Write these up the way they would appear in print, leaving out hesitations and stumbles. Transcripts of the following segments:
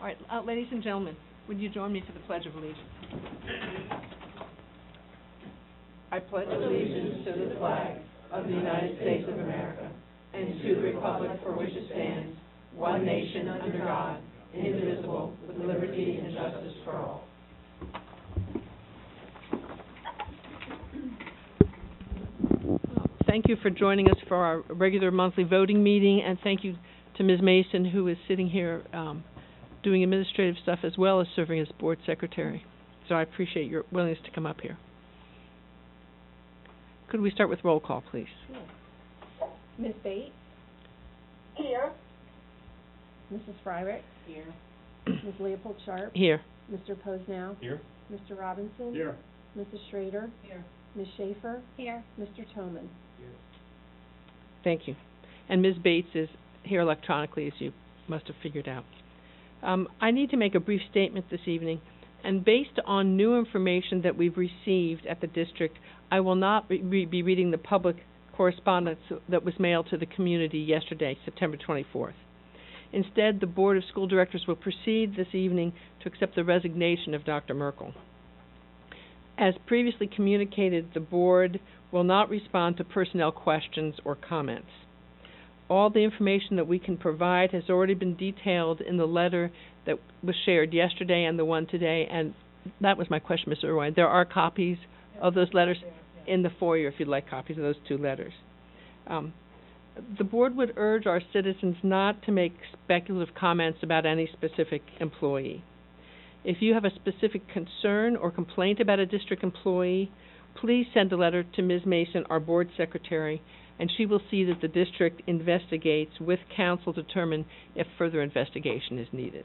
All right, ladies and gentlemen, would you join me for the Pledge of Allegiance? I pledge allegiance to the flag of the United States of America and to the republic for which it stands, one nation under God, indivisible, with liberty and justice for all. Thank you for joining us for our regular monthly voting meeting, and thank you to Ms. Mason, who is sitting here doing administrative stuff as well as serving as board secretary. So I appreciate your willingness to come up here. Could we start with roll call, please? Sure. Ms. Bates? Here. Mrs. Fryrick? Here. Ms. Leopold Sharp? Here. Mr. Posnow? Here. Mr. Robinson? Here. Mrs. Schrader? Here. Ms. Schaefer? Here. Mr. Toman? Thank you. And Ms. Bates is here electronically, as you must have figured out. I need to make a brief statement this evening, and based on new information that we've received at the district, I will not be reading the public correspondence that was mailed to the community yesterday, September 24th. Instead, the Board of School Directors will proceed this evening to accept the resignation of Dr. Merkel. As previously communicated, the Board will not respond to personnel questions or comments. All the information that we can provide has already been detailed in the letter that was shared yesterday and the one today, and that was my question, Mr. Irwine. There are copies of those letters in the foyer if you'd like copies of those two letters. The Board would urge our citizens not to make speculative comments about any specific employee. If you have a specific concern or complaint about a district employee, please send a letter to Ms. Mason, our board secretary, and she will see that the district investigates with counsel to determine if further investigation is needed.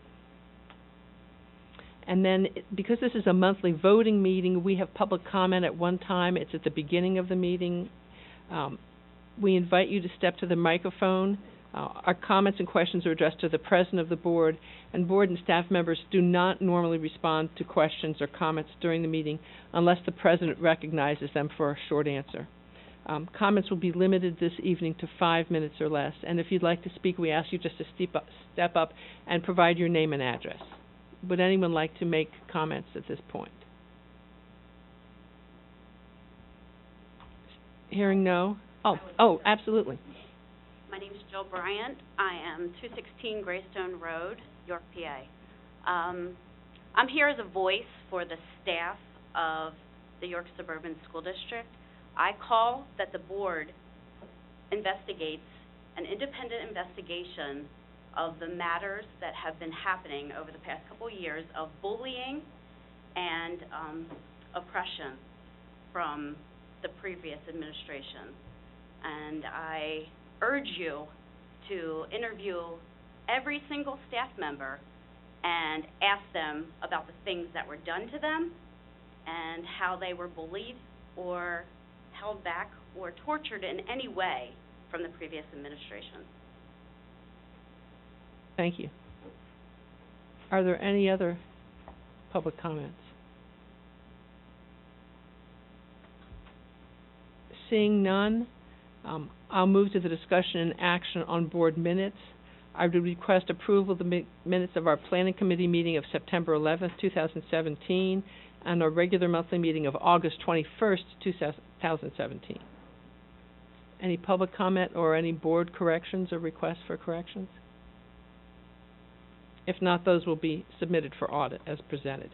And then, because this is a monthly voting meeting, we have public comment at one time. It's at the beginning of the meeting. We invite you to step to the microphone. Our comments and questions are addressed to the president of the board, and board and staff members do not normally respond to questions or comments during the meeting unless the president recognizes them for a short answer. Comments will be limited this evening to 5 minutes or less, and if you'd like to speak, we ask you just to step up and provide your name and address. Would anyone like to make comments at this point? Hearing no? Oh, absolutely. My name is Jill Bryant. I am 216 Greystone Road, York, PA. I'm here as a voice for the staff of the York Suburban School District. I call that the board investigates an independent investigation of the matters that have been happening over the past couple of years of bullying and oppression from the previous administration. And I urge you to interview every single staff member and ask them about the things that were done to them and how they were bullied or held back or tortured in any way from the previous administration. Thank you. Are there any other public comments? Seeing none, I'll move to the discussion and action on board minutes. I would request approval of the minutes of our Planning Committee meeting of September 11th, 2017, and our regular monthly meeting of August 21st, 2017. Any public comment or any board corrections or requests for corrections? If not, those will be submitted for audit as presented.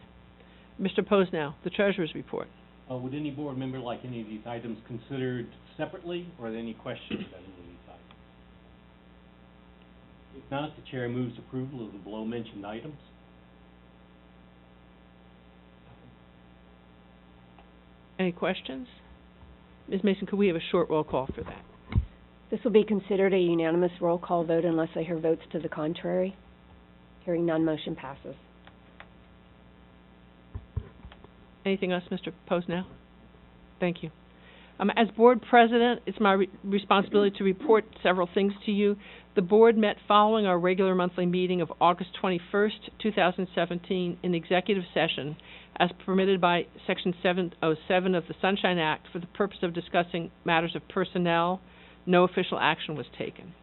Mr. Posnow, the Treasurer's report. Would any board member like any of these items considered separately, or are there any questions about any of these items? If not, the chair moves approval of the below-mentioned items. Any questions? Ms. Mason, could we have a short roll call for that? This will be considered a unanimous roll call vote unless I hear votes to the contrary. Hearing none, motion passes. Anything else, Mr. Posnow? Thank you. As board president, it's my responsibility to report several things to you. The board met following our regular monthly meeting of August 21st, 2017 in executive session as permitted by Section 707 of the Sunshine Act for the purpose of discussing matters of personnel. No official action was taken.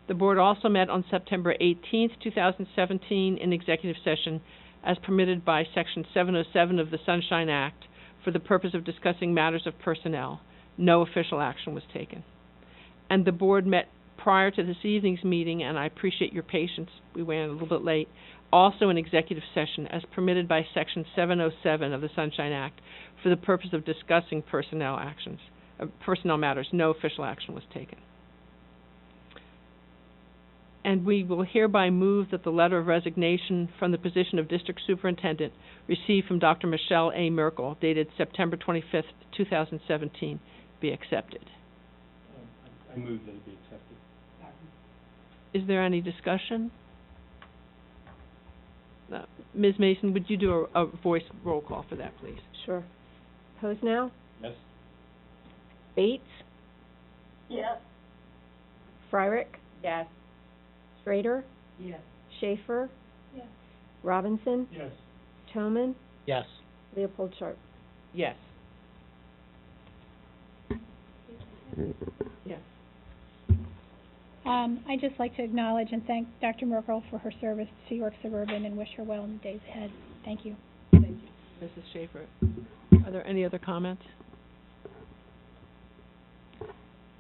The board also met on September 18th, 2017, in executive session as permitted by Section 707 of the Sunshine Act for the purpose of discussing matters of personnel. No official action was taken. And the board met prior to this evening's meeting, and I appreciate your patience, we ran a little bit late, also in executive session as permitted by Section 707 of the Sunshine Act for the purpose of discussing personnel matters. No official action was taken. And we will hereby move that the letter of resignation from the position of District Superintendent received from Dr. Michelle A. Merkel, dated September 25th, 2017, be accepted. I move that it be accepted. Is there any discussion? Ms. Mason, would you do a voice roll call for that, please? Sure. Posnow? Yes? Bates? Yes. Fryrick? Yes. Schrader? Yes. Schaefer? Yes. Robinson? Yes. Toman? Yes. Leopold Sharp? Yes. Yes. I'd just like to acknowledge and thank Dr. Merkel for her service to York Suburban and wish her well in the days ahead. Thank you. Thank you. Mrs. Schaefer. Are there any other comments?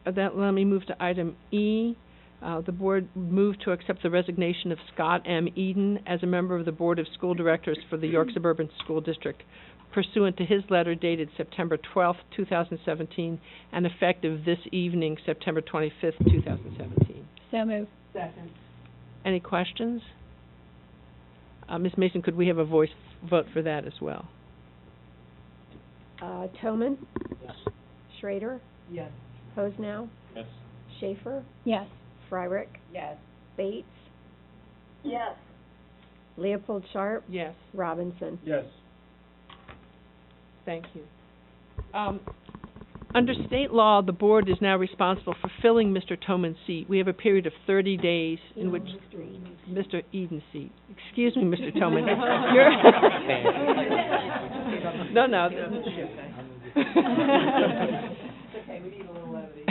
Let me move to item E. The board moved to accept the resignation of Scott M. Eden as a member of the Board of School Directors for the York Suburban School District, pursuant to his letter dated September 12th, 2017, and effective this evening, September 25th, 2017. So moved. Second. Any questions? Ms. Mason, could we have a voice vote for that as well? Toman? Yes. Schrader? Yes. Posnow? Yes. Schaefer? Yes. Fryrick? Yes. Bates? Yes. Leopold Sharp? Yes. Robinson? Yes. Thank you. Under state law, the board is now responsible for filling Mr. Toman's seat. We have a period of 30 days in which Mr. Eden's seat. Excuse me, Mr. Toman. No. Okay, we need a little levity.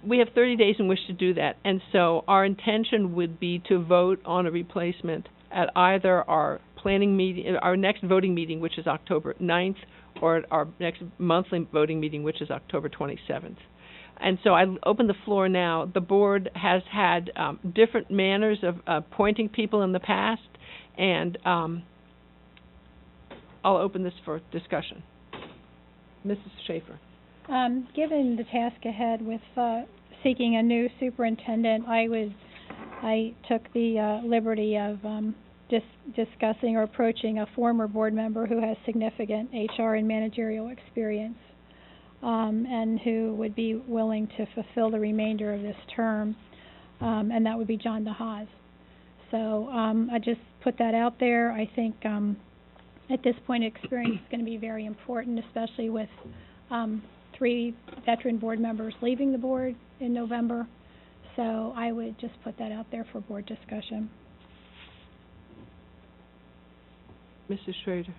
We have 30 days in which to do that, and so our intention would be to vote on a replacement at either our planning meeting, our next voting meeting, which is October 9th, or at our next monthly voting meeting, which is October 27th. And so I open the floor now. The board has had different manners of appointing people in the past, and I'll open this for discussion. Mrs. Schaefer. Given the task ahead with seeking a new superintendent, I took the liberty of discussing or approaching a former board member who has significant HR and managerial experience, and who would be willing to fulfill the remainder of this term, and that would be John DeHaas. So I just put that out there. I think at this point experience is going to be very important, especially with 3 veteran board members leaving the board in November. So I would just put that out there for board discussion. Mrs. Schrader.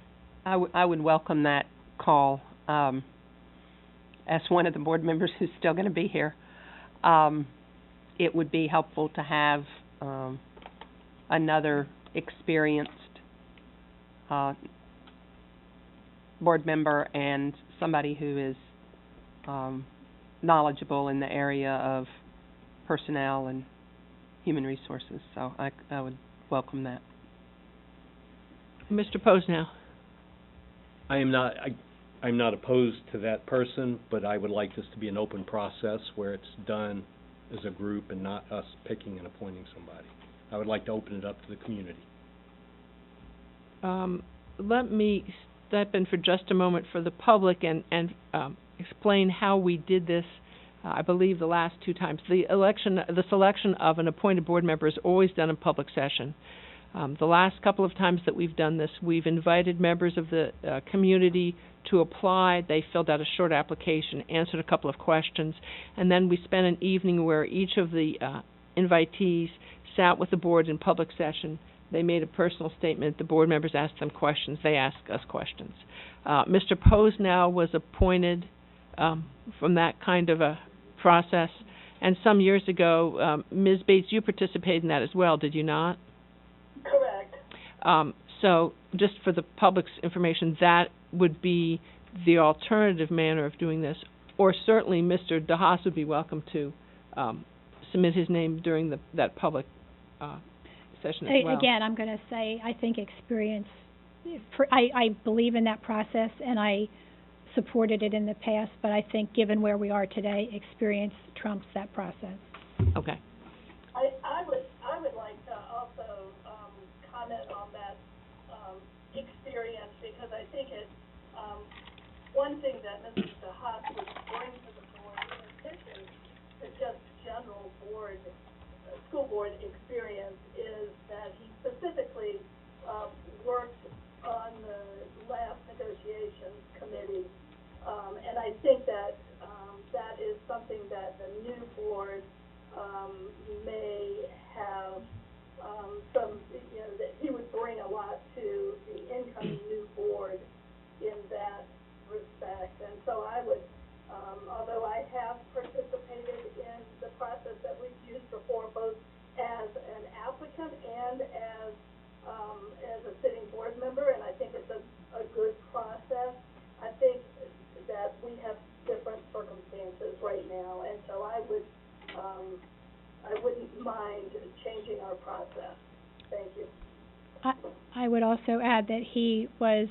I would welcome that call. As one of the board members who's still going to be here, it would be helpful to have another experienced board member and somebody who is knowledgeable in the area of personnel and human resources. So I would welcome that. Mr. Posnow. I'm not opposed to that person, but I would like this to be an open process where it's done as a group and not us picking and appointing somebody. I would like to open it up to the community. Let me step in for just a moment for the public and explain how we did this. I believe the last 2 times. The selection of an appointed board member is always done in public session. The last couple of times that we've done this, we've invited members of the community to apply. They filled out a short application, answered a couple of questions, and then we spent an evening where each of the invitees sat with the board in public session. They made a personal statement. The board members asked them questions. They asked us questions. Mr. Posnow was appointed from that kind of a process, And some years ago, Ms. Bates, you participated in that as well, did you not? Correct. So, just for the public's information, that would be the alternative manner of doing this. Or certainly Mr. DeHaas would be welcome to submit his name during that public session as well. Again, I'm going to say, I think experience, I believe in that process, and I supported it in the past, but I think given where we are today, experience trumps that process. Okay. I would like to also comment on that experience, because I think it's one thing that Mrs. DeHaas would bring to the board, in addition to just general school board experience, is that he specifically worked on the last negotiations committee, and I think that that is something that the new board may have some, that he would bring a lot to the incoming new board in that respect. And so I would, although I have participated in the process that we've used before, both as an applicant and as a sitting board member, and I think it's a good process, I think that we have different circumstances right now, and so I wouldn't mind changing our process. Thank you. I would also add that he was,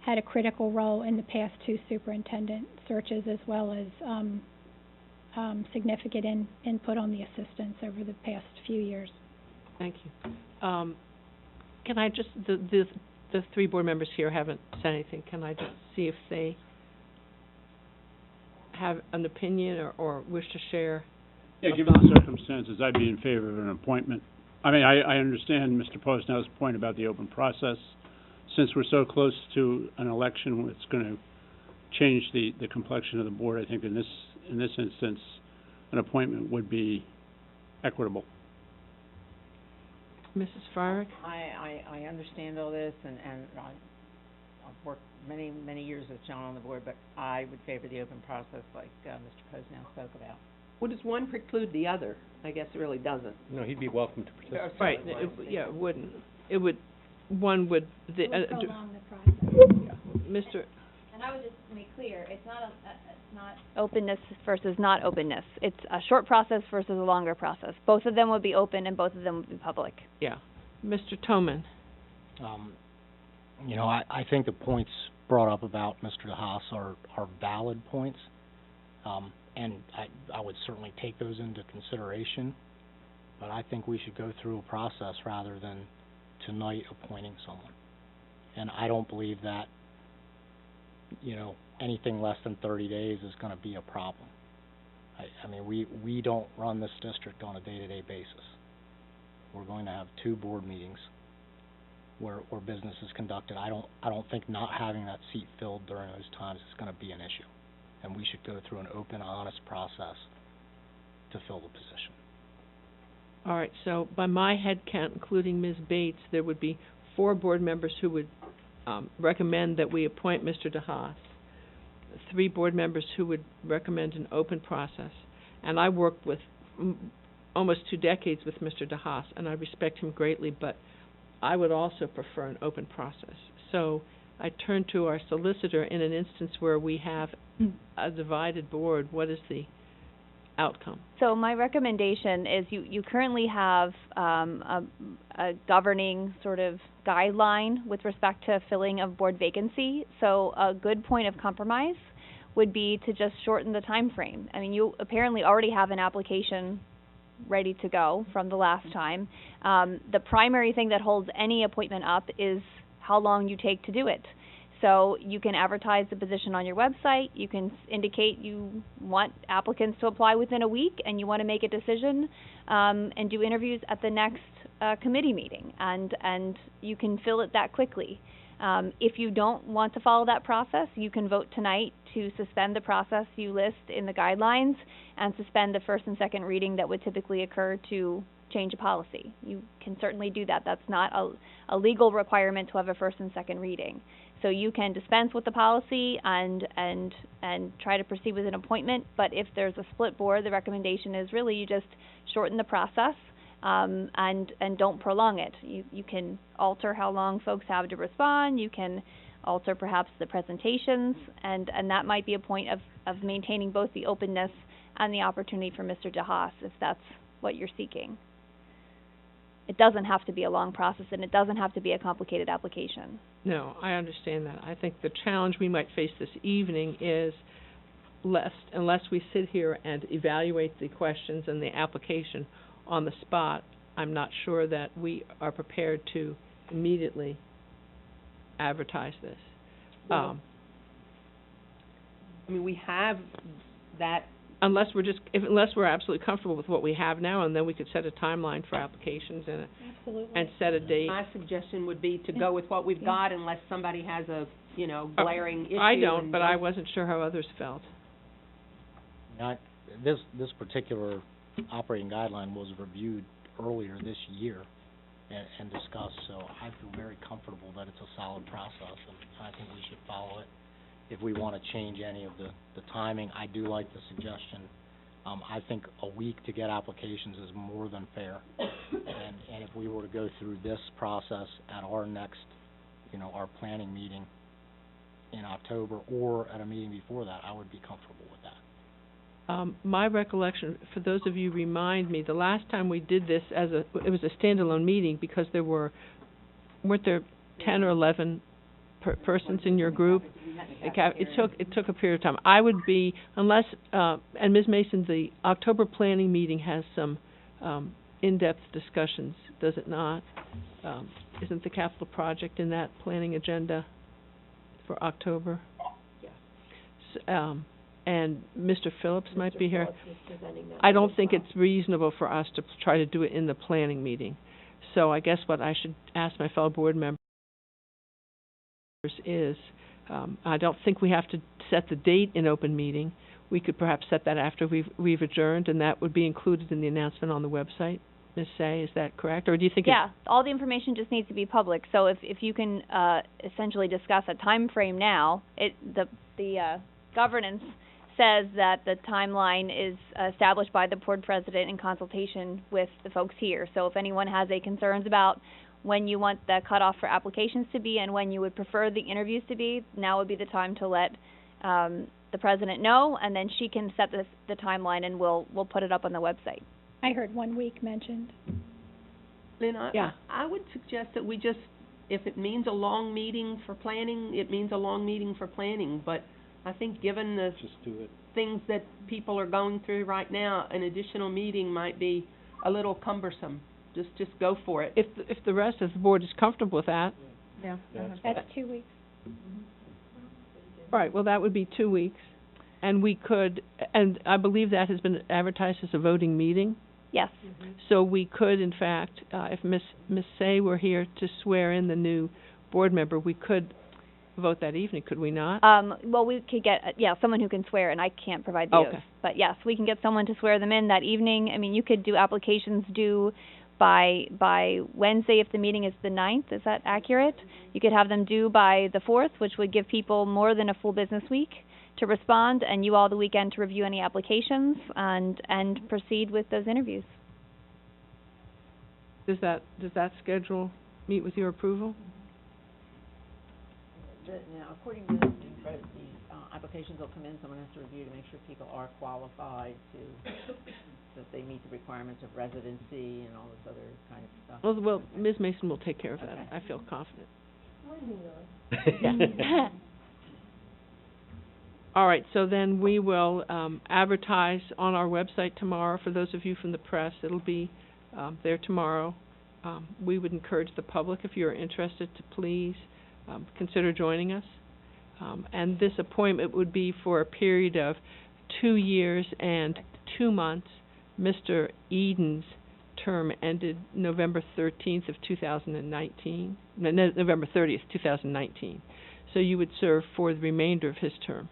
had a critical role in the past two superintendent searches, as well as significant input on the assistants over the past few years. Thank you. Can I just, the three board members here haven't said anything. Can I just see if they have an opinion or wish to share? Yeah, given the circumstances, I'd be in favor of an appointment. I mean, I understand Mr. Posnell's point about the open process. Since we're so close to an election, it's going to change the complexion of the board. I think in this instance, an appointment would be equitable. Mrs. Fryrick? I understand all this, and I've worked many years with John on the board, but I would favor the open process like Mr. Posnell spoke about. Well, does one preclude the other? I guess it really doesn't. No, he'd be welcome to participate. Right, it wouldn't. It would, one would, Prolong the process. Mr. And I would just make clear, it's not openness versus not openness. It's a short process versus a longer process. Both of them would be open and both of them would be public. Yeah. Mr. Toman? I think the points brought up about Mr. DeHaas are valid points, and I would certainly take those into consideration, but I think we should go through a process rather than tonight appointing someone. And I don't believe that, anything less than 30 days is going to be a problem. I mean, we don't run this district on a day-to-day basis. We're going to have 2 board meetings where business is conducted. I don't think not having that seat filled during those times is going to be an issue. And we should go through an open, honest process to fill the position. All right, so by my head count, including Ms. Bates, there would be 4 board members who would recommend that we appoint Mr. DeHaas, 3 board members who would recommend an open process, and I worked with almost 2 decades with Mr. DeHaas, and I respect him greatly, but I would also prefer an open process. So I turn to our solicitor in an instance where we have a divided board. What is the outcome? So my recommendation is you currently have a governing sort of guideline with respect to filling of board vacancy. So a good point of compromise would be to just shorten the time frame. I mean, you apparently already have an application ready to go from the last time. The primary thing that holds any appointment up is how long you take to do it. So you can advertise the position on your website. You can indicate you want applicants to apply within a week and you want to make a decision and do interviews at the next committee meeting. And you can fill it that quickly. If you don't want to follow that process, you can vote tonight to suspend the process you list in the guidelines and suspend the first and second reading that would typically occur to change a policy. You can certainly do that. That's not a legal requirement to have a first and second reading. So you can dispense with the policy and try to proceed with an appointment, but if there's a split board, the recommendation is really you just shorten the process, and don't prolong it. You can alter how long folks have to respond, you can alter perhaps the presentations, and that might be a point of maintaining both the openness and the opportunity for Mr. DeHaas, if that's what you're seeking. It doesn't have to be a long process, and it doesn't have to be a complicated application. No, I understand that. I think the challenge we might face this evening is unless we sit here and evaluate the questions and the application on the spot, I'm not sure that we are prepared to immediately advertise this. I mean, we have that. Unless we're absolutely comfortable with what we have now, and then we could set a timeline for applications and set a date. My suggestion would be to go with what we've got unless somebody has a, glaring issue. I don't, but I wasn't sure how others felt. This particular operating guideline was reviewed earlier this year and discussed, so I feel very comfortable that it's a solid process, and I think we should follow it. If we want to change any of the timing, I do like the suggestion. I think a week to get applications is more than fair, and if we were to go through this process at our next, our planning meeting in October or at a meeting before that, I would be comfortable with that. My recollection, for those of you remind me, the last time we did this it was a standalone meeting because weren't there 10 or 11 persons in your group? It took a period of time. I would be, unless, and Ms. Mason, the October planning meeting has some in-depth discussions, does it not? Isn't the capital project in that planning agenda for October? Yes. And Mr. Phillips might be here. I don't think it's reasonable for us to try to do it in the planning meeting. So I guess what I should ask my fellow board members is, I don't think we have to set the date in open meeting. We could perhaps set that after we've adjourned, and that would be included in the announcement on the website. Ms. Say, is that correct? Or do you think Yeah, all the information just needs to be public. So if you can essentially discuss a time frame now, the governance says that the timeline is established by the board president in consultation with the folks here. So if anyone has any concerns about when you want the cutoff for applications to be and when you would prefer the interviews to be, now would be the time to let the president know, and then she can set the timeline, and we'll put it up on the website. I heard 1 week mentioned. Lynn, Yeah. I would suggest that we just, if it means a long meeting for planning, it means a long meeting for planning, but I think given the Just do it. things that people are going through right now, an additional meeting might be a little cumbersome. Just go for it. if the rest of the board is comfortable with that? Yeah. That's 2 weeks. Right, well, that would be 2 weeks. And we could, and I believe that has been advertised as a voting meeting. Yes. So we could, in fact, if Ms. Say were here to swear in the new board member, we could vote that evening, could we not? Well, we could get, someone who can swear, and I can't provide the oath. Okay. But yes, we can get someone to swear them in that evening. I mean, you could do applications due by Wednesday if the meeting is the 9th. Is that accurate? You could have them due by the 4th, which would give people more than a full business week to respond, and you all the weekend to review any applications and proceed with those interviews. Does that schedule meet with your approval? Now, according to the applications will come in, someone has to review to make sure people are qualified that they meet the requirements of residency and all this other kind of stuff. Well, Ms. Mason will take care of that. Okay. I feel confident. All right, so then we will advertise on our website tomorrow. For those of you from the press, it'll be there tomorrow. We would encourage the public, if you're interested, to please consider joining us. And this appointment would be for a period of 2 years and 2 months. Mr. Eden's term ended November 13th of 2019, November 30th, 2019. So you would serve for the remainder of his term.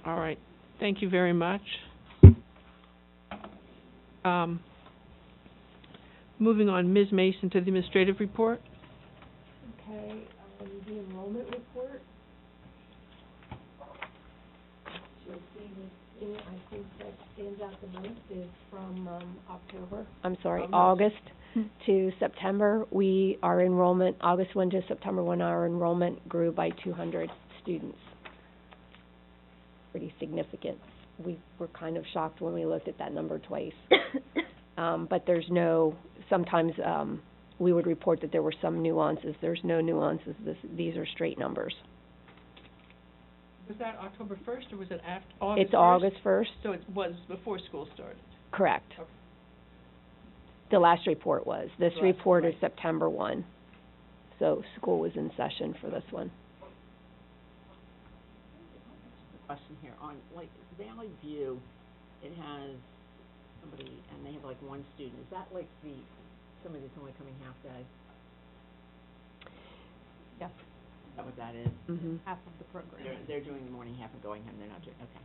All right. Thank you very much. Moving on, Ms. Mason to the administrative report. Okay, thing I think that stands out the most is from, October. I'm sorry, Almost. August to September, our enrollment, August 1 to September 1, our enrollment grew by 200 students. Pretty significant. We were kind of shocked when we looked at that number twice. But sometimes, we would report that there were some nuances. There's no nuances. These are straight numbers. Was that October 1st, or was it after, August 1st? It's August 1st, So it was before school started? correct. Okay. The last report was. This Last report one, is September 1. So school was in session for this one. Question here, on, like, Valley View, it has somebody, and they have like one student, is that like somebody that's only coming half day? Yes, Is that what that is? Mm-hmm. half of the program. They're doing the morning half and going home, they're not doing, okay,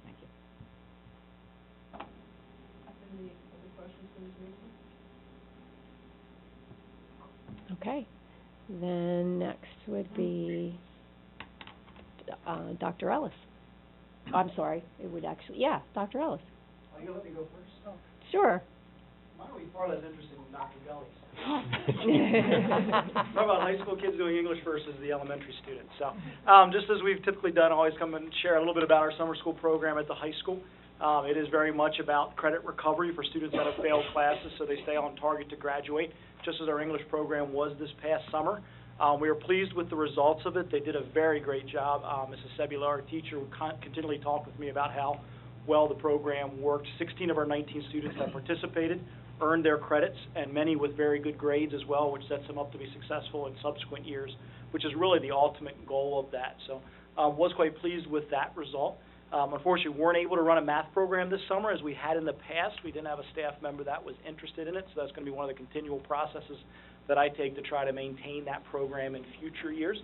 thank you. Any other questions for Ms. Mason? Okay. Then next would be, Dr. Ellis. I'm sorry, it would actually, Dr. Ellis. Are you gonna let me go first? Oh. Sure. Mine will be far less interesting than Dr. Gully's. Talk about high school kids doing English versus the elementary students. So, just as we've typically done, I always come and share a little bit about our summer school program at the high school. It is very much about credit recovery for students that have failed classes, so they stay on target to graduate, just as our English program was this past summer. We were pleased with the results of it. They did a very great job. Mrs. Sebula, our teacher, would continually talk with me about how well the program worked. 16 of our 19 students that participated earned their credits, and many with very good grades as well, which sets them up to be successful in subsequent years, which is really the ultimate goal of that. So was quite pleased with that result. Unfortunately, we weren't able to run a math program this summer as we had in the past. We didn't have a staff member that was interested in it, so that's going to be one of the continual processes that I take to try to maintain that program in future years.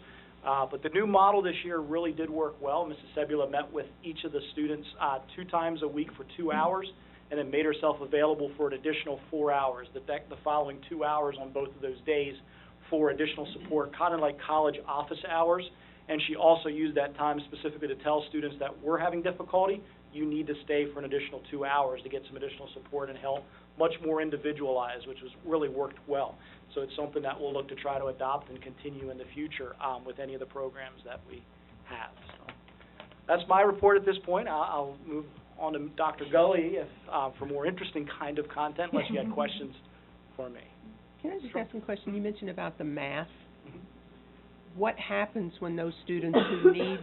But the new model this year really did work well. Mrs. Sebula met with each of the students 2 times a week for 2 hours, and then made herself available for an additional 4 hours, the following 2 hours on both of those days for additional support, kind of like college office hours. And she also used that time specifically to tell students that were having difficulty, you need to stay for an additional 2 hours to get some additional support and help, much more individualized, which was really worked well. So it's something that we'll look to try to adopt and continue in the future with any of the programs that we have. So that's my report at this point. I'll move on to Dr. Gully if, for more interesting kind of content, unless you had questions for me. Can I just ask a question? You mentioned about the math. What happens when those students who need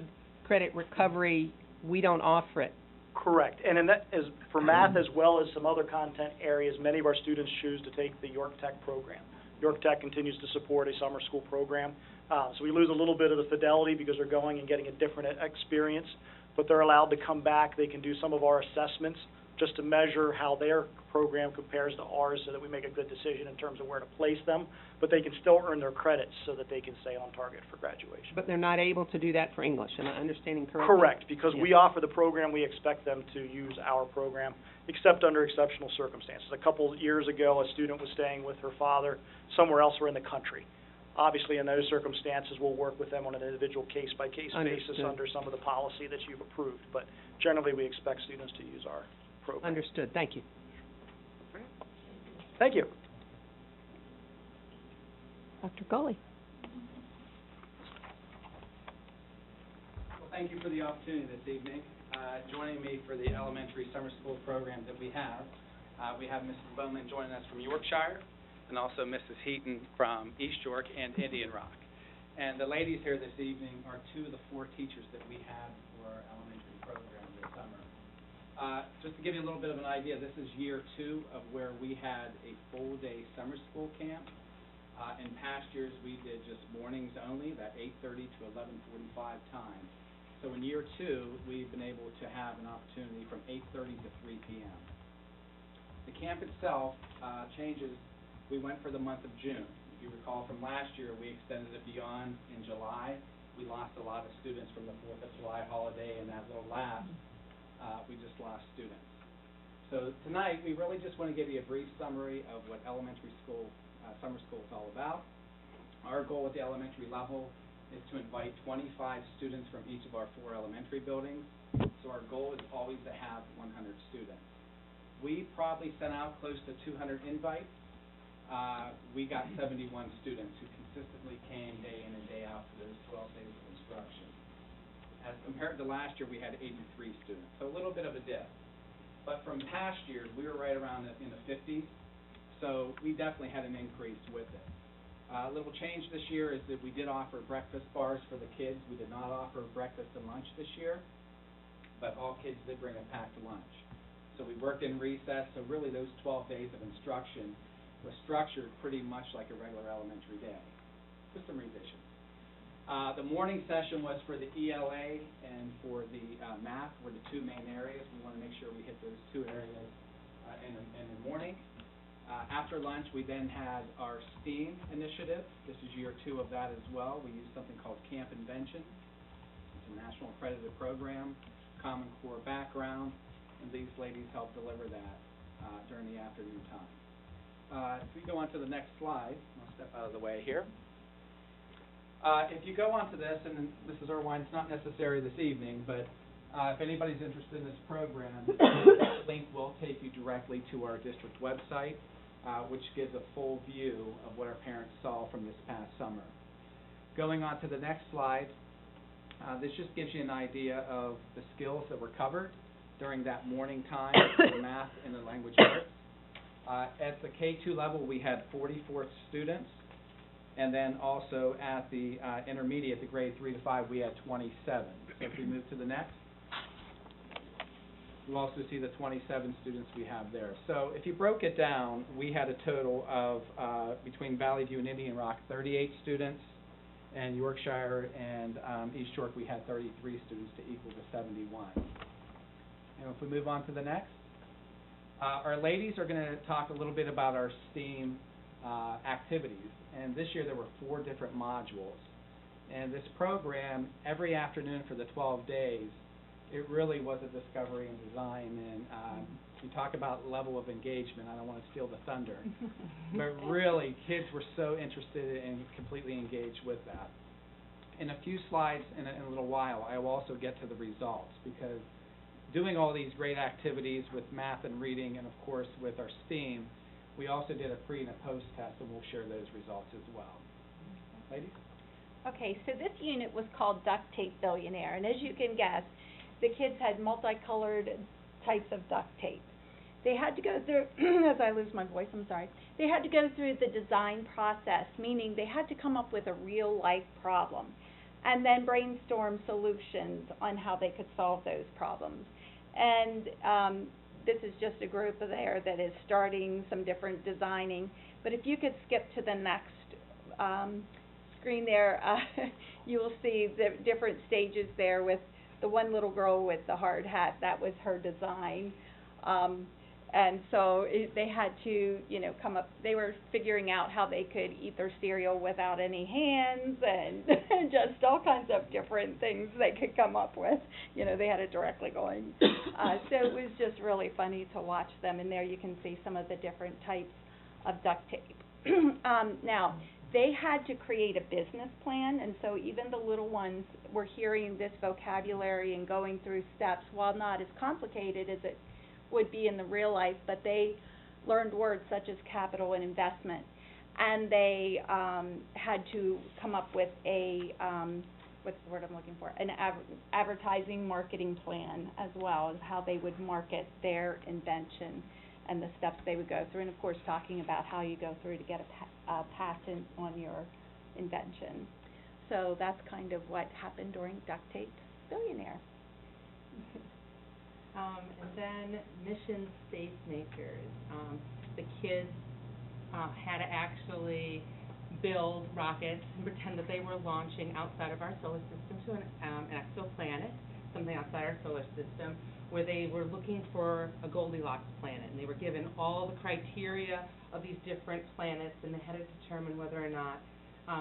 credit recovery, we don't offer it? Correct. And in that, as for math as well as some other content areas, many of our students choose to take the York Tech program. York Tech continues to support a summer school program. So we lose a little bit of the fidelity because they're going and getting a different experience, but they're allowed to come back. They can do some of our assessments just to measure how their program compares to ours so that we make a good decision in terms of where to place them, but they can still earn their credits so that they can stay on target for graduation. But they're not able to do that for English, am I understanding correctly? Correct, because we offer the program, we expect them to use our program, except under exceptional circumstances. A couple years ago, a student was staying with her father somewhere else or in the country. Obviously, in those circumstances, we'll work with them on an individual case-by-case basis under some of the policy that you've approved. But generally, we expect students to use our program. Understood, thank you. Thank you. Dr. Gully. Well, thank you for the opportunity this evening. Joining me for the elementary summer school program that we have Mrs. Bowman joining us from Yorkshire, and also Mrs. Heaton from East York and Indian Rock. And the ladies here this evening are 2 of the 4 teachers that we have for our elementary program this summer. Just to give you a little bit of an idea, this is year 2 of where we had a full-day summer school camp. In past years, we did just mornings only, that 8:30 to 11:45 time. So in year 2, we've been able to have an opportunity from 8:30 to 3 p.m. The camp itself changes. We went for the month of June. If you recall from last year, we extended it beyond in July. We lost a lot of students from the 4th of July holiday and that little lapse. We just lost students. So tonight, we really just want to give you a brief summary of what elementary school, summer school is all about. Our goal at the elementary level is to invite 25 students from each of our 4 elementary buildings. So our goal is always to have 100 students. We probably sent out close to 200 invites. We got 71 students who consistently came day in and day out for those 12 days of instruction. As compared to last year, we had 83 students, so a little bit of a dip. But from past years, we were right around in the 50s, so we definitely had an increase with it. A little change this year is that we did offer breakfast bars for the kids. We did not offer breakfast and lunch this year, but all kids did bring a packed lunch. So we worked in recess, so really those 12 days of instruction was structured pretty much like a regular elementary day, with some revisions. The morning session was for the ELA and for the math were the 2 main areas. We want to make sure we hit those 2 areas in the morning. After lunch, we then had our STEAM initiative. This is year 2 of that as well. We used something called Camp Invention. It's a national accredited program, Common Core background, and these ladies helped deliver that during the afternoon time. If we go on to the next slide, I'll step out of the way here. If you go on to this, and Mrs. Irwine, it's not necessary this evening, but if anybody's interested in this program, the link will take you directly to our district website, which gives a full view of what our parents saw from this past summer. Going on to the next slide, this just gives you an idea of the skills that were covered during that morning time for math and the language arts. At the K2 level, we had 44 students. And then also at the intermediate, the grade 3 to 5, we had 27. So if we move to the next, you'll also see the 27 students we have there. So if you broke it down, we had a total of, between Valley View and Indian Rock, 38 students. And Yorkshire and East York, we had 33 students to equal the 71. And if we move on to the next, our ladies are going to talk a little bit about our STEAM activities. And this year there were 4 different modules. And this program, every afternoon for the 12 days, it really was a discovery and design. And you talk about level of engagement, I don't want to steal the thunder. But really, kids were so interested and completely engaged with that. In a few slides, in a little while, I will also get to the results, because doing all these great activities with math and reading, and of course with our STEAM, we also did a pre and a post test, and we'll share those results as well. Ladies? Okay, so this unit was called Duct Tape Billionaire, and as you can guess, the kids had multicolored types of duct tape. They had to go through, as I lose my voice, I'm sorry, they had to go through the design process, meaning they had to come up with a real-life problem, and then brainstorm solutions on how they could solve those problems. And this is just a group there that is starting some different designing. But if you could skip to the next screen there, you will see the different stages there with the one little girl with the hard hat. That was her design. And so they had to, come up, they were figuring out how they could eat their cereal without any hands and just all kinds of different things they could come up with. They had it directly going. So it was just really funny to watch them. And there you can see some of the different types of duct tape. Now, they had to create a business plan, and so even the little ones were hearing this vocabulary and going through steps, while not as complicated as it would be in the real life, but they learned words such as capital and investment. And they had to come up with a, what's the word I'm looking for, an advertising marketing plan as well, as how they would market their invention and the steps they would go through. And of course, talking about how you go through to get a patent on your invention. So that's kind of what happened during Duct Tape Billionaire. And then Mission Space Makers. The kids had to actually build rockets and pretend that they were launching outside of our solar system to an exoplanet, something outside our solar system, where they were looking for a Goldilocks planet. And they were given all the criteria of these different planets, and they had to determine whether or not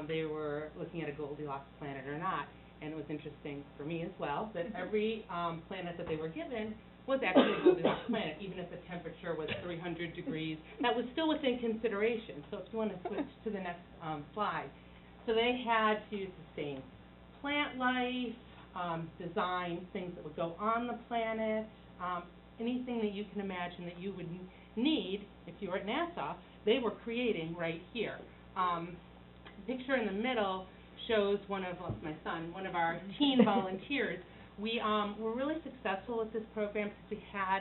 they were looking at a Goldilocks planet or not. And it was interesting for me as well that every planet that they were given was actually a Goldilocks planet, even if the temperature was 300 degrees. That was still within consideration. So if you want to switch to the next slide. So they had to sustain plant life, design things that would go on the planet, anything that you can imagine that you would need if you were at NASA, they were creating right here. The picture in the middle shows one of our teen volunteers. We were really successful with this program because we had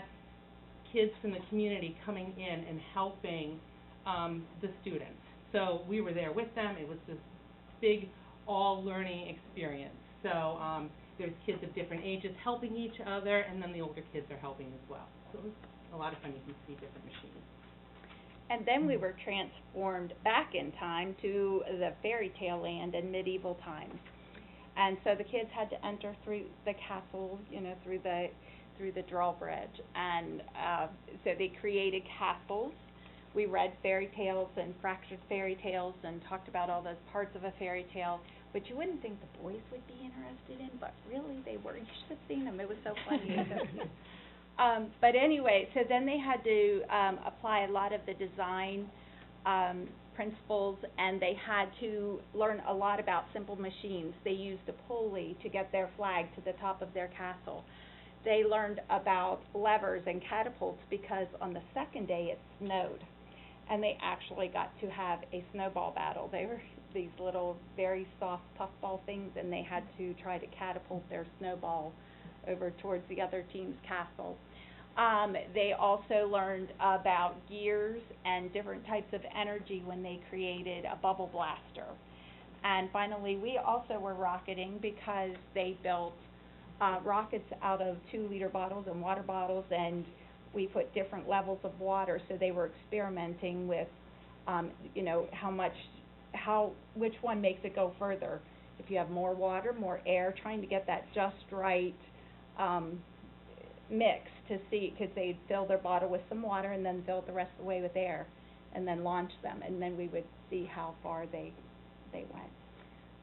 kids from the community coming in and helping the students. So we were there with them. It was this big all-learning experience. So there's kids of different ages helping each other, and then the older kids are helping as well. So it was a lot of fun. You can see different machines. And then we were transformed back in time to the fairy tale land in medieval times. And so the kids had to enter through the castle, through the drawbridge. And so they created castles. We read fairy tales and fractured fairy tales and talked about all those parts of a fairy tale, which you wouldn't think the boys would be interested in, but really they were. You should have seen them. It was so funny. But anyway, so then they had to apply a lot of the design principles, and they had to learn a lot about simple machines. They used a pulley to get their flag to the top of their castle. They learned about levers and catapults because on the second day it snowed, and they actually got to have a snowball battle. They were these little, very soft puffball things, and they had to try to catapult their snowball over towards the other team's castle. They also learned about gears and different types of energy when they created a bubble blaster. And finally, we also were rocketing because they built rockets out of 2-liter bottles and water bottles, and we put different levels of water, so they were experimenting with, which one makes it go further. If you have more water, more air, trying to get that just right mix to see, because they'd fill their bottle with some water and then fill it the rest of the way with air, and then launch them, and then we would see how far they went.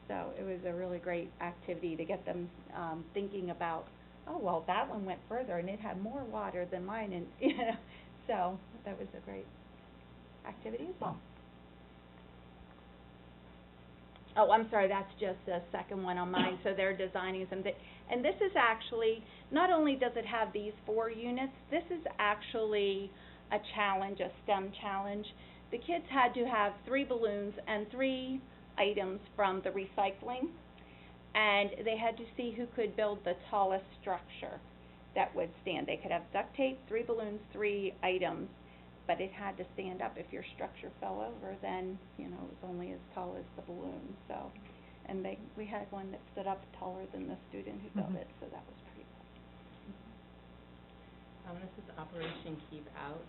So it was a really great activity to get them thinking about, oh, well, that one went further and it had more water than mine, and so that was a great activity as well. Oh, I'm sorry, that's just the second one on mine. So they're designing something. And this is actually, not only does it have these 4 units, this is actually a challenge, a STEM challenge. The kids had to have 3 balloons and 3 items from the recycling, and they had to see who could build the tallest structure that would stand. They could have duct tape, 3 balloons, 3 items, but it had to stand up. If your structure fell over, then, it was only as tall as the balloon. So, and we had one that stood up taller than the student who built it, so that was pretty cool. This is Operation Keep Out.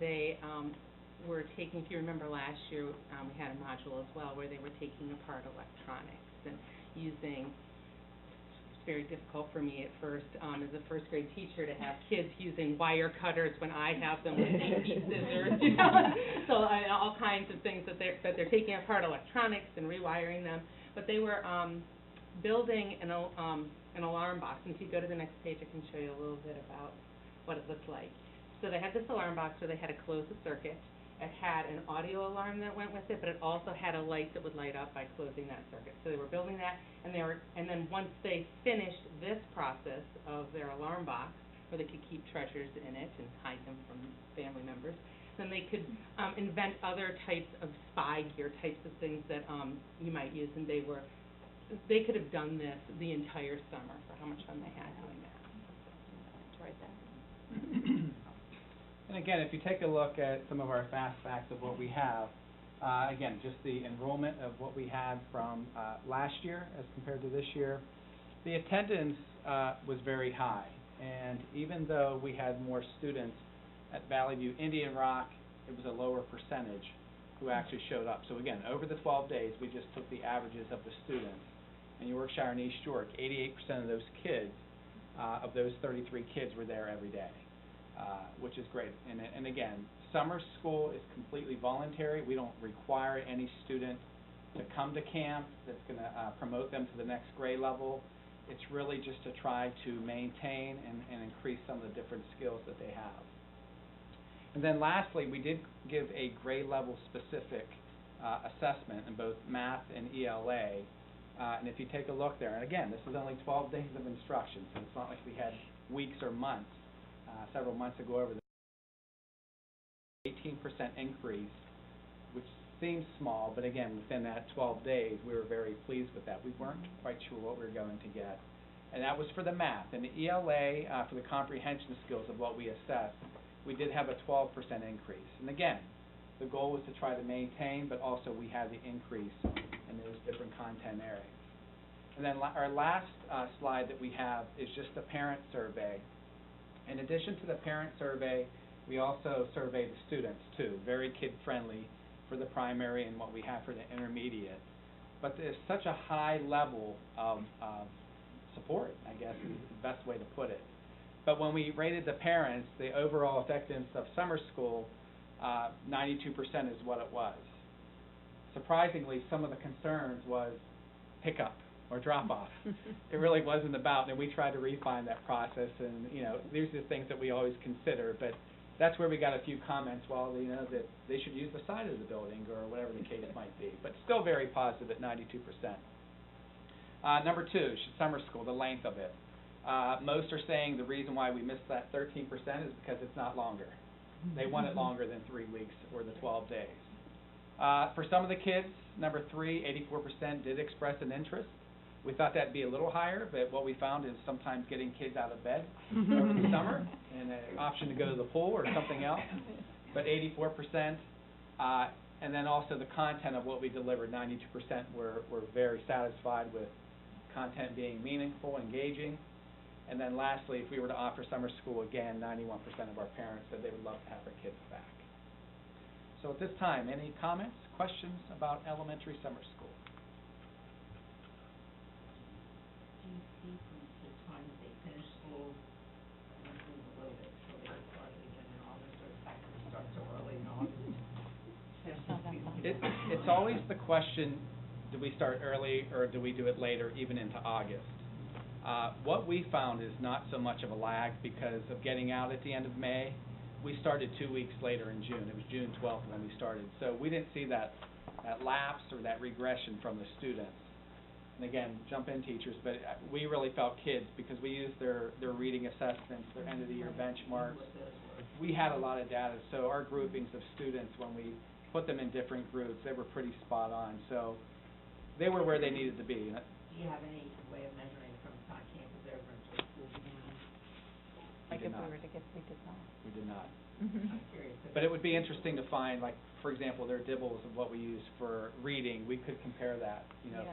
They were taking, if you remember last year, we had a module as well where they were taking apart electronics and using, it's very difficult for me at first, as a first grade teacher, to have kids using wire cutters when I have them with safety scissors, So all kinds of things that they're taking apart electronics and rewiring them. But they were building an alarm box. And if you go to the next page, I can show you a little bit about what it looked like. So they had this alarm box where they had to close the circuit. It had an audio alarm that went with it, but it also had a light that would light up by closing that circuit. So they were building that, and then once they finished this process of their alarm box, where they could keep treasures in it and hide them from family members, then they could invent other types of spy gear, types of things that you might use, and they could have done this the entire summer for how much fun they had doing that. Enjoyed that. And again, if you take a look at some of our fast facts of what we have, again, just the enrollment of what we had from last year as compared to this year, the attendance was very high. And even though we had more students at Valley View, Indian Rock, it was a lower percentage who actually showed up. So again, over the 12 days, we just took the averages of the students. In Yorkshire and East York, 88% of those kids, of those 33 kids, were there every day. Which is great. And again, summer school is completely voluntary. We don't require any student to come to camp that's going to promote them to the next grade level. It's really just to try to maintain and increase some of the different skills that they have. And then lastly, we did give a grade level specific assessment in both math and ELA And if you take a look there, and again, this is only 12 days of instruction, so it's not like we had weeks or months, several months to go over the 18% increase, which seems small, but again, within that 12 days, we were very pleased with that. We weren't quite sure what we were going to get. And that was for the math. And the ELA, for the comprehension skills of what we assessed, we did have a 12% increase. And again, the goal was to try to maintain, but also we had the increase in those different content areas. And then our last slide that we have is just the parent survey. In addition to the parent survey, we also survey the students too, very kid-friendly for the primary and what we have for the intermediate. But there's such a high level of support, I guess is the best way to put it. But when we rated the parents, the overall effectiveness of summer school, 92% is what it was. Surprisingly, some of the concerns was pickup or drop-off. It really wasn't about, and we tried to refine that process, and these are the things that we always consider, but that's where we got a few comments, well, that they should use the side of the building or whatever the case might be, but still very positive at 92%. Number two, summer school, the length of it. Most are saying the reason why we missed that 13% is because it's not longer. They want it longer than 3 weeks or the 12 days. For some of the kids, number three, 84% did express an interest. We thought that'd be a little higher, but what we found is sometimes getting kids out of bed over the summer and an option to go to the pool or something else. But 84%, and then also the content of what we delivered, 92% were very satisfied with content being meaningful, engaging. And then lastly, if we were to offer summer school again, 91% of our parents said they would love to have their kids back. So at this time, any comments, questions about elementary summer school? Do you see from the time that they finish school, improve a little bit, so they start again in August, or the fact that they start so early in August? It's always the question, do we start early or do we do it later, even into August? What we found is not so much of a lag because of getting out at the end of May. We started 2 weeks later in June. It was June 12th when we started. So we didn't see that lapse or that regression from the students. And again, jump in teachers, but we really felt kids because we used their reading assessments, their end of the year benchmarks. We had a lot of data, so our groupings of students, when we put them in different groups, they were pretty spot on. So they were where they needed to be. Do you have any way of measuring from the time camp was over until school began? We did not. We did not. I'm curious. But it would be interesting to find, like, for example, their dibbles of what we use for reading. We could compare that,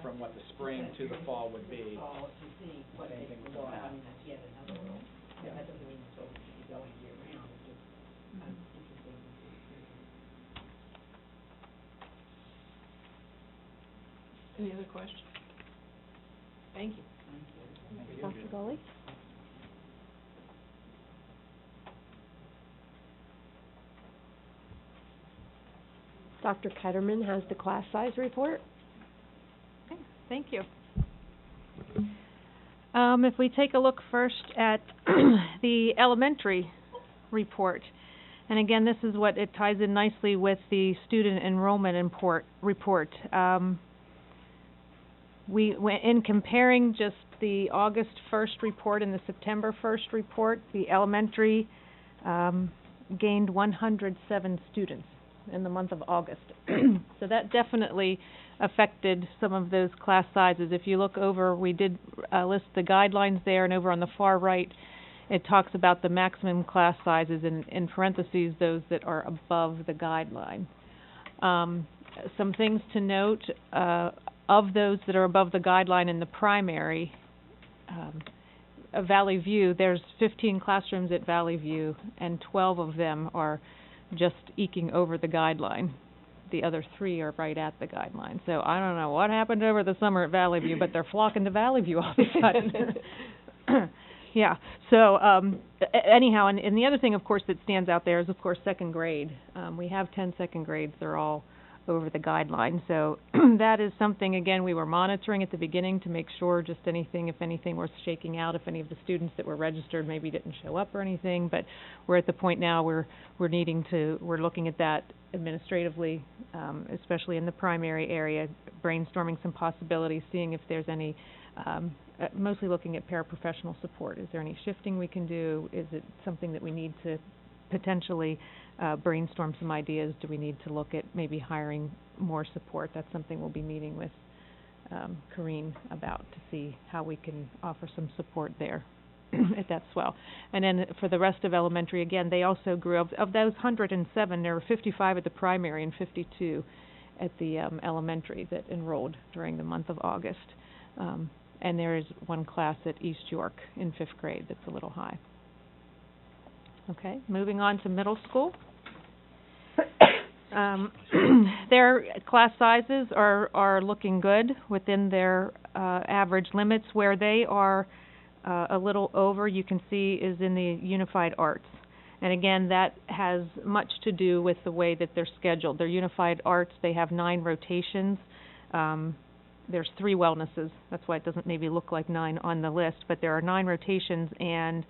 from what the spring to the fall would be. Fall to see what they Same thing with will, the I math. mean, that's yet another little, that doesn't mean it's supposed to be going year round, it's just interesting to see. Any other questions? Thank you. Dr. Gully? Dr. Ketterman has the class size report. Thank you. If we take a look first at the elementary report, and again, this is what it ties in nicely with the student enrollment report. In comparing just the August 1st report and the September 1st report, the elementary gained 107 students in the month of August. So that definitely affected some of those class sizes. If you look over, we did list the guidelines there, and over on the far right, it talks about the maximum class sizes, and in parentheses, those that are above the guideline. Some things to note, of those that are above the guideline in the primary, Valley View, there's 15 classrooms at Valley View, and 12 of them are just eking over the guideline. The other 3 are right at the guideline. So I don't know what happened over the summer at Valley View, but they're flocking to Valley View all of a sudden. Yeah. So anyhow, and the other thing, of course, that stands out there is, of course, second grade. We have 10 second grades. They're all over the guidelines. So that is something, again, we were monitoring at the beginning to make sure just anything, if anything was shaking out, if any of the students that were registered maybe didn't show up or anything, but we're at the point now where we're looking at that administratively, especially in the primary area, brainstorming some possibilities, seeing if there's any, mostly looking at paraprofessional support. Is there any shifting we can do? Is it something that we need to potentially brainstorm some ideas? Do we need to look at maybe hiring more support? That's something we'll be meeting with Corrine about to see how we can offer some support there at that swell. And then for the rest of elementary, again, they also grew up. Of those 107, there were 55 at the primary and 52 at the elementary that enrolled during the month of August. And there is one class at East York in 5th grade that's a little high. Okay, moving on to middle school. Their class sizes are looking good within their average limits. Where they are a little over, you can see, is in the Unified Arts. And again, that has much to do with the way that they're scheduled. Their Unified Arts, they have 9 rotations. There's 3 wellnesses. That's why it doesn't maybe look like 9 on the list, but there are 9 rotations, and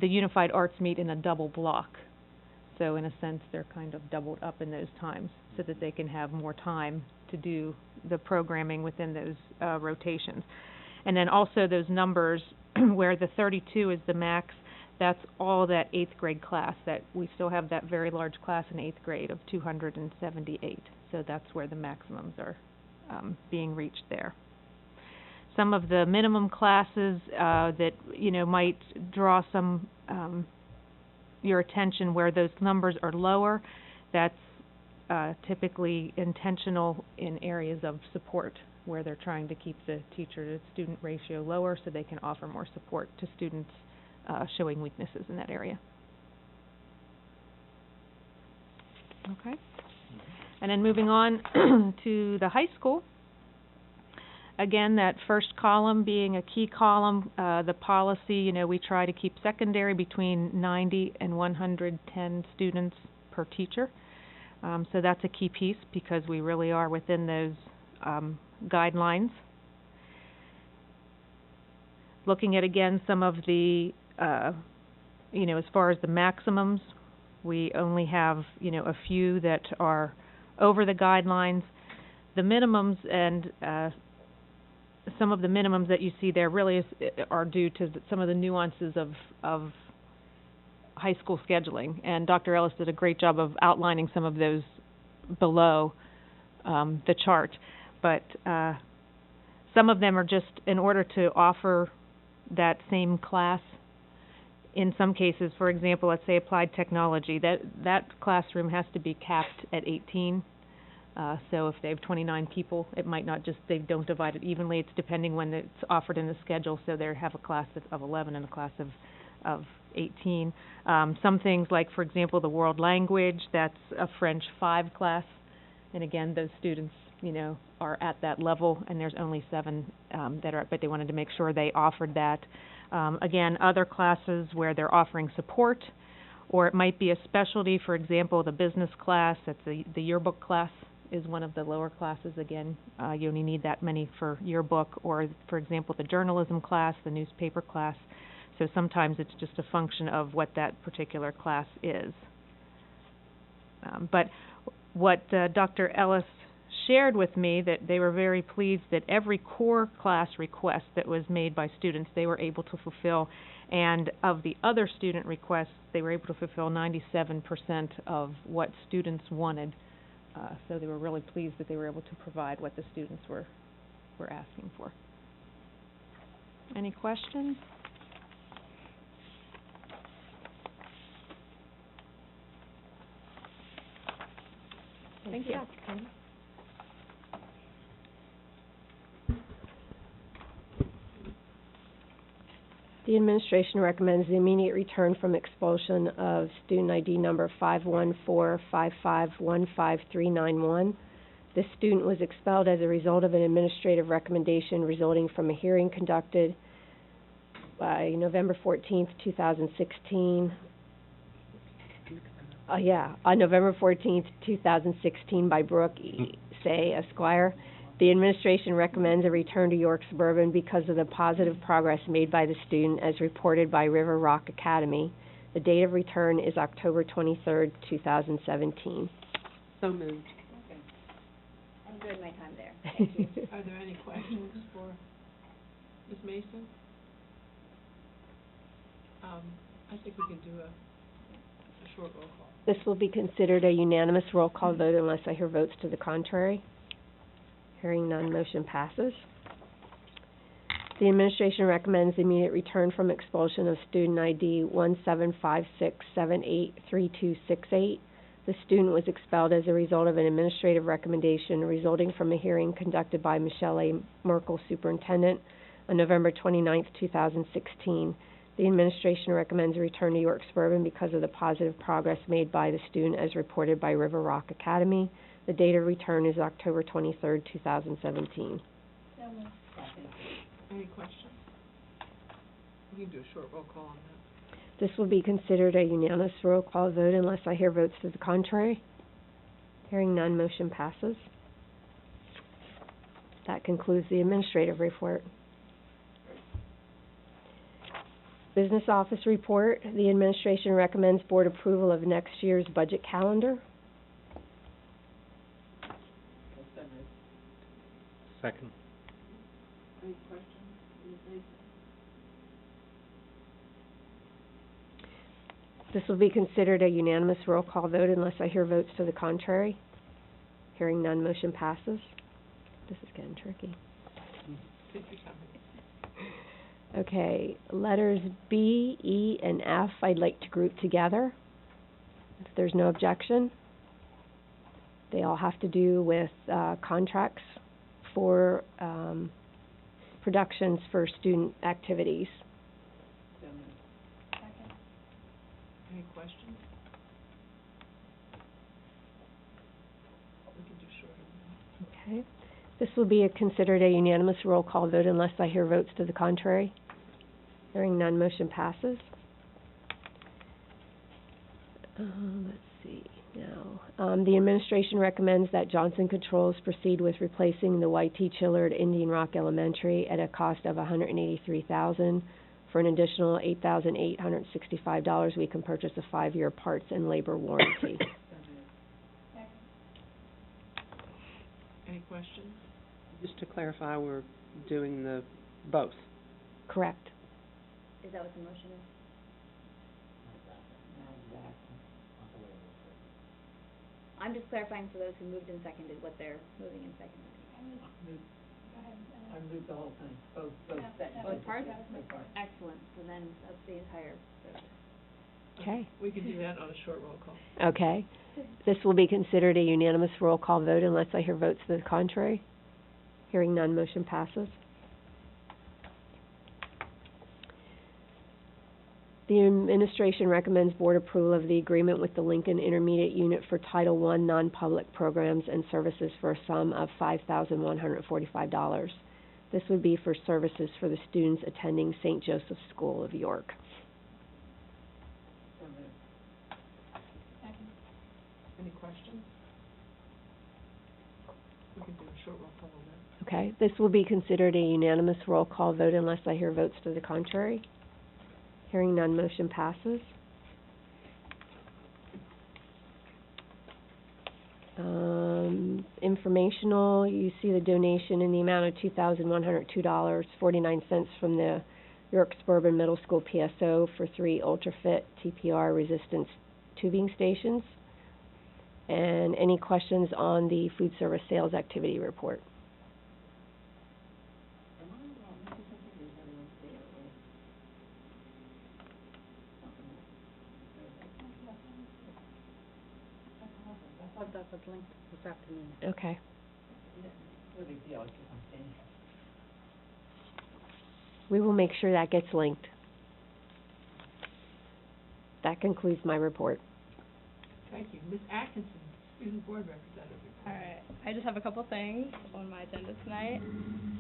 the Unified Arts meet in a double block. So in a sense, they're kind of doubled up in those times so that they can have more time to do the programming within those rotations. And then also those numbers where the 32 is the max, that's all that 8th grade class. That we still have that very large class in 8th grade of 278. So that's where the maximums are being reached there. Some of the minimum classes that, you know, might draw some your attention where those numbers are lower, that's typically intentional in areas of support where they're trying to keep the teacher-to-student ratio lower so they can offer more support to students showing weaknesses in that area. Okay. And then moving on to the high school. Again, that first column being a key column, the policy, you know, we try to keep secondary between 90 and 110 students per teacher. So that's a key piece because we really are within those guidelines. Looking at, again, some of the, you know, as far as the maximums, we only have, you know, a few that are over the guidelines. The minimums and some of the minimums that you see there really are due to some of the nuances of high school scheduling. And Dr. Ellis did a great job of outlining some of those below the chart. But some of them are just in order to offer that same class. In some cases, for example, let's say applied technology, that classroom has to be capped at 18. So if they have 29 people, it might not just, they don't divide it evenly. It's depending when it's offered in the schedule. So they have a class of 11 and a class of 18. Some things like, for example, the world language, that's a French 5 class. And again, those students, you know, are at that level, and there's only 7 that are, but they wanted to make sure they offered that. Again, other classes where they're offering support, or it might be a specialty, for example, the business class, that's the yearbook class is one of the lower classes. Again, you only need that many for yearbook, or, for example, the journalism class, the newspaper class. So sometimes it's just a function of what that particular class is. But what Dr. Ellis shared with me, that they were very pleased that every core class request that was made by students, they were able to fulfill. And of the other student requests, they were able to fulfill 97% of what students wanted. So they were really pleased that they were able to provide what the students were asking for. Any questions? Thank you. The administration recommends the immediate return from expulsion of student ID number 51455153991. This student was expelled as a result of an administrative recommendation resulting from a hearing conducted by November 14th, 2016. on November 14th, 2016 by Brooke Say, Esquire. The administration recommends a return to York Suburban because of the positive progress made by the student as reported by River Rock Academy. The date of return is October 23rd, 2017. So moved. Enjoyed my time there. Thank you. Are there any questions for Ms. Mason? I think we can do a short roll call. This will be considered a unanimous roll call vote unless I hear votes to the contrary. Hearing none, motion passes. The administration recommends the immediate return from expulsion of student ID 1756783268. The student was expelled as a result of an administrative recommendation resulting from a hearing conducted by Michelle A. Merkel, Superintendent, on November 29th, 2016. The administration recommends a return to York Suburban because of the positive progress made by the student as reported by River Rock Academy. The date of return is October 23rd, 2017. Any questions? We can do a short roll call on that. This will be considered a unanimous roll call vote unless I hear votes to the contrary. Hearing none, motion passes. That concludes the administrative report. Business office report. The administration recommends board approval of next year's budget calendar. Second. Any questions, Ms. Mason? This will be considered a unanimous roll call vote unless I hear votes to the contrary. Hearing none, motion passes. This is getting tricky. Take your time. Okay, letters B, E, and F I'd like to group together, if there's no objection. They all have to do with contracts for productions for student activities. Any questions? We can do short on that. Okay. This will be considered a unanimous roll call vote unless I hear votes to the contrary. Hearing none, motion passes. Let's see now. The administration recommends that Johnson Controls proceed with replacing the Y.T. Chillard Indian Rock Elementary at a cost of $183,000. For an additional $8,865, we can purchase a 5-year parts and labor warranty. Any questions? Just to clarify, we're doing the both. Correct. Is that what the motion is? I'm just clarifying for those who moved and seconded what they're moving and seconding. I moved the whole thing, both Both parts? Excellent, so then that's the entire vote. Okay. We can do that on a short roll call. Okay. This will be considered a unanimous roll call vote unless I hear votes to the contrary. Hearing none, motion passes. The administration recommends board approval of the agreement with the Lincoln Intermediate Unit for Title I non-public programs and services for a sum of $5,145. This would be for services for the students attending St. Joseph's School of York. Any questions? We can do a short roll call on that. Okay. This will be considered a unanimous roll call vote unless I hear votes to the contrary. Hearing none, motion passes. Informational, you see the donation in the amount of $2,102.49 from the York Suburban Middle School PSO for 3 UltraFit TPR resistance tubing stations. And any questions on the food service sales activity report? That was linked this afternoon. Okay. No big deal, it's just I'm standing. We will make sure that gets linked. That concludes my report. Thank you. Ms. Atkinson, student board representative. All right, I just have a couple things on my agenda tonight.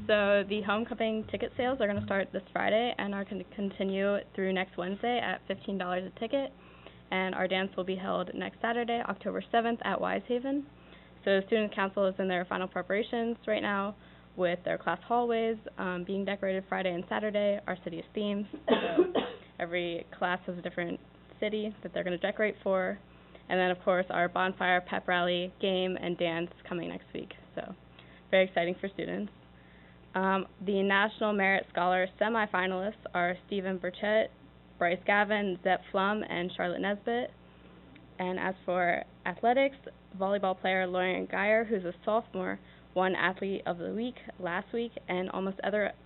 So the homecoming ticket sales are going to start this Friday and are going to continue through next Wednesday at $15 a ticket. and our dance will be held next Saturday, October 7th at Wisehaven. So Student Council is in their final preparations right now with their class hallways being decorated Friday and Saturday, our city's themes. So every class has a different city that they're going to decorate for. And then, of course, our bonfire, pep rally, game, and dance coming next week. So very exciting for students. The National Merit Scholar semifinalists are Stephen Burchett, Bryce Gavin, Zep Flum, and Charlotte Nesbitt. And as for athletics, volleyball player Lauren Geyer, who's a sophomore, won Athlete of the Week last week, and almost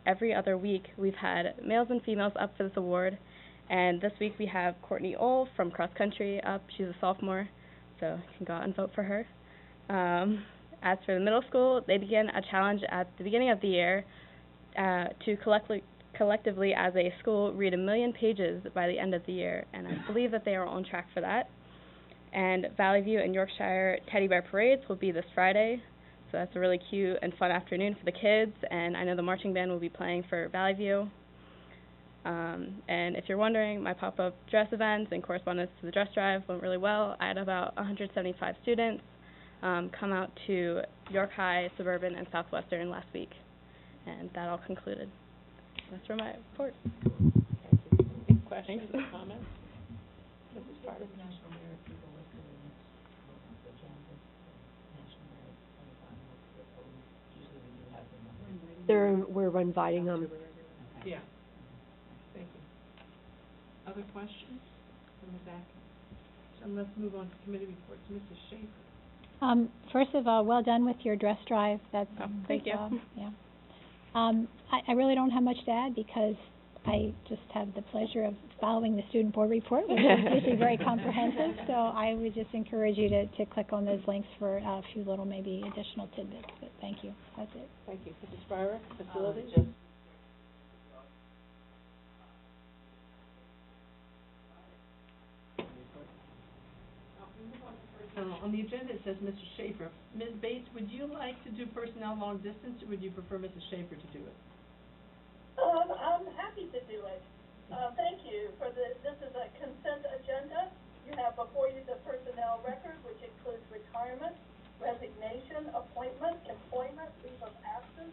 every other week we've had males and females up for this award. And this week we have Courtney Ohl from cross country up. She's a sophomore, so you can go out and vote for her. As for the middle school, they began a challenge at the beginning of the year to collectively as a school read 1 million pages by the end of the year, and I believe that they are on track for that. And Valley View and Yorkshire Teddy Bear Parades will be this Friday, so that's a really cute and fun afternoon for the kids, and I know the marching band will be playing for Valley View. And if you're wondering, my pop-up dress events and correspondence to the dress drive went really well. I had about 175 students come out to York High, Suburban, and Southwestern last week, and that all concluded. That's for my report. Any questions or comments? Mrs. Carter? We're inviting them. Yeah. Thank you. Other questions from the back? So let's move on to committee reports. Mrs. Schaefer. First of all, well done with your dress drive. That's thank you. Yeah. I really don't have much to add because I just have the pleasure of following the student board report, which is usually very comprehensive. So I would just encourage you to click on those links for a few little maybe additional tidbits. But thank you. That's it. Thank you. Mrs. Breyer, facilities? On the agenda, it says Mr. Schaefer. Ms. Bates, would you like to do personnel long distance, or would you prefer Mrs. Schaefer to do it? I'm happy to do it. Thank you for this is a consent agenda. You have before you the personnel record, which includes retirement, resignation, appointment, employment, leave of absence,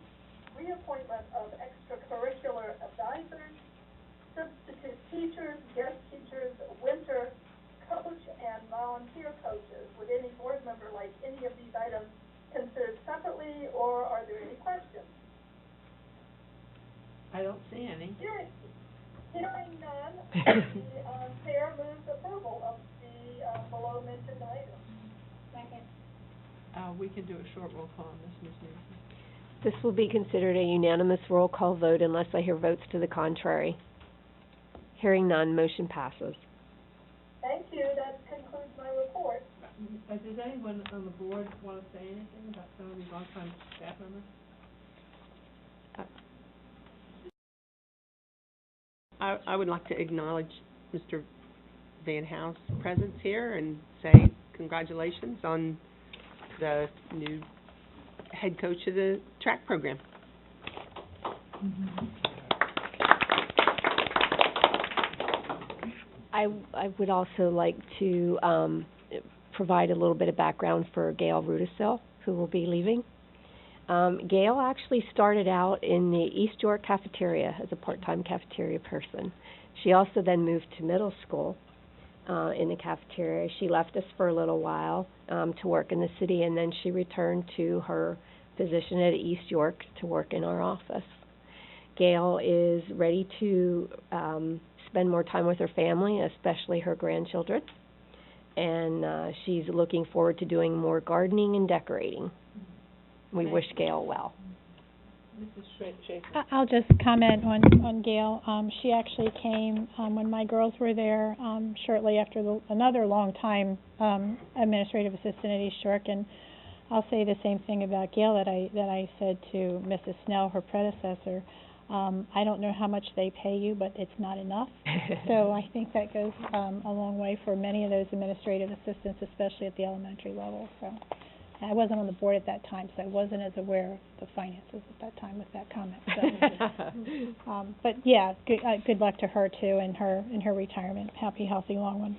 reappointment of extracurricular advisors, substitute teachers, guest teachers, winter coach, and volunteer coaches. Would any board member like any of these items considered separately, or are there any questions? I don't see any. Hearing none, the chair moves approval of the below mentioned items. Second. We can do a short roll call on this, Ms. Nancy. This will be considered a unanimous roll call vote unless I hear votes to the contrary. Hearing none, motion passes. Thank you. That concludes my report. Does anyone on the board want to say anything about some of these longtime staff members? I would like to acknowledge Mr. Van Howe's presence here and say congratulations on the new head coach of the track program. I would also like to provide a little bit of background for Gail Rudisill, who will be leaving. Gail actually started out in the East York cafeteria as a part-time cafeteria person. She also then moved to middle school in the cafeteria. She left us for a little while to work in the city, and then she returned to her position at East York to work in our office. Gail is ready to spend more time with her family, especially her grandchildren, and she's looking forward to doing more gardening and decorating. We wish Gail well. Mrs. Schaefer. I'll just comment on Gail. She actually came when my girls were there shortly after another long time administrative assistant at East York, and I'll say the same thing about Gail that I said to Mrs. Snell, her predecessor. I don't know how much they pay you, but it's not enough. So I think that goes a long way for many of those administrative assistants, especially at the elementary level. So I wasn't on the board at that time, so I wasn't as aware of the finances at that time with that comment. So, but yeah, good luck to her too in her retirement. Happy, healthy, long one.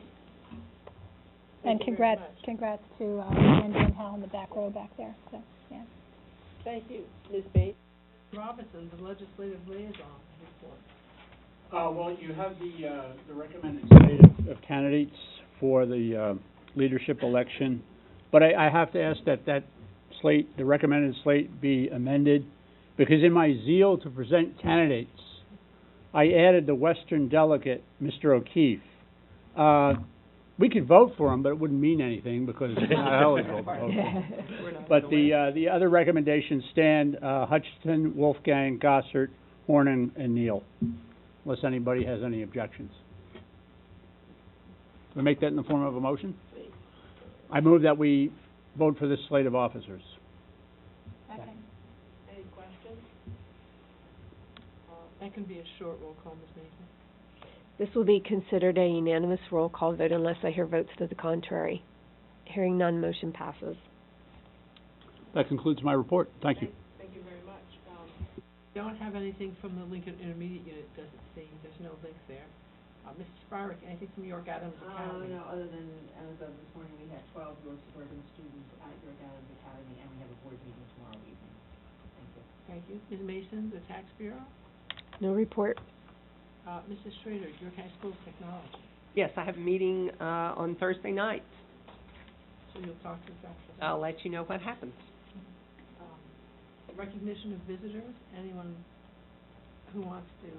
And you very congrats to, Andy and Hal in the back row back there, so, yeah. Thank you, Ms. Bates. Robinson, the legislative liaison report. Well, you have the recommended slate of candidates for the, leadership election. But I have to ask that slate, the recommended slate, be amended, because in my zeal to present candidates, I added the Western delegate, Mr. O'Keefe. We could vote for him, but it wouldn't mean anything, because it's not eligible to vote for him. But the other recommendations stand, Hutchinson, Wolfgang, Gossert, Horn, and Neal, unless anybody has any objections. We make that in the form of a motion? I move that we vote for this slate of officers. Second. Any questions? That can be a short roll call, Ms. Mason. This will be considered a unanimous roll call vote unless I hear votes to the contrary. Hearing none, motion passes. That concludes my report. Thank you. Thank you very much. Don't have anything from the Lincoln Intermediate Unit, doesn't seem. There's no link there. Mrs. Spyrek, anything from York Adams Academy? No, other than, as of this morning, we had 12 York Suburban students at York Adams Academy, and we have a board meeting tomorrow evening. Thank you. Thank you. Ms. Mason, the Tax Bureau? No report. Mrs. Schrader, York High School Technology. Yes, I have a meeting, on Thursday night. So you'll talk to us after that. I'll let you know what happens. Recognition of visitors. Anyone who wants to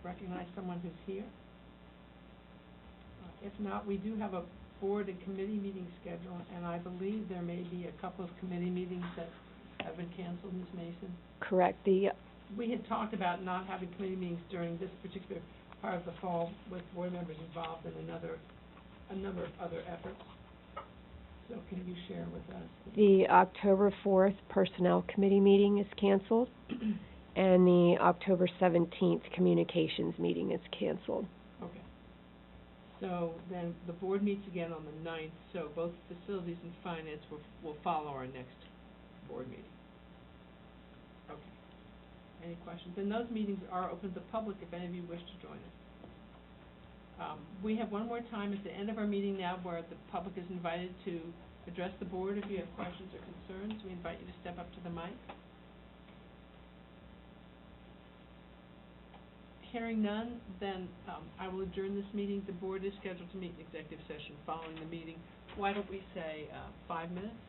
recognize someone who's here? If not, we do have a board and committee meeting schedule, and I believe there may be a couple of committee meetings that have been canceled, Ms. Mason. Correct. We had talked about not having committee meetings during this particular part of the fall with board members involved in a number of other efforts. So can you share with us? The October 4th Personnel Committee meeting is canceled, and the October 17th Communications meeting is canceled. Okay. So then the board meets again on the 9th, so both facilities and finance will follow our next board meeting. Okay. Any questions? And those meetings are open to the public if any of you wish to join us. We have one more time at the end of our meeting now where the public is invited to address the board. If you have questions or concerns, we invite you to step up to the mic. Hearing none, then I will adjourn this meeting. The board is scheduled to meet in executive session following the meeting. Why don't we say 5 minutes?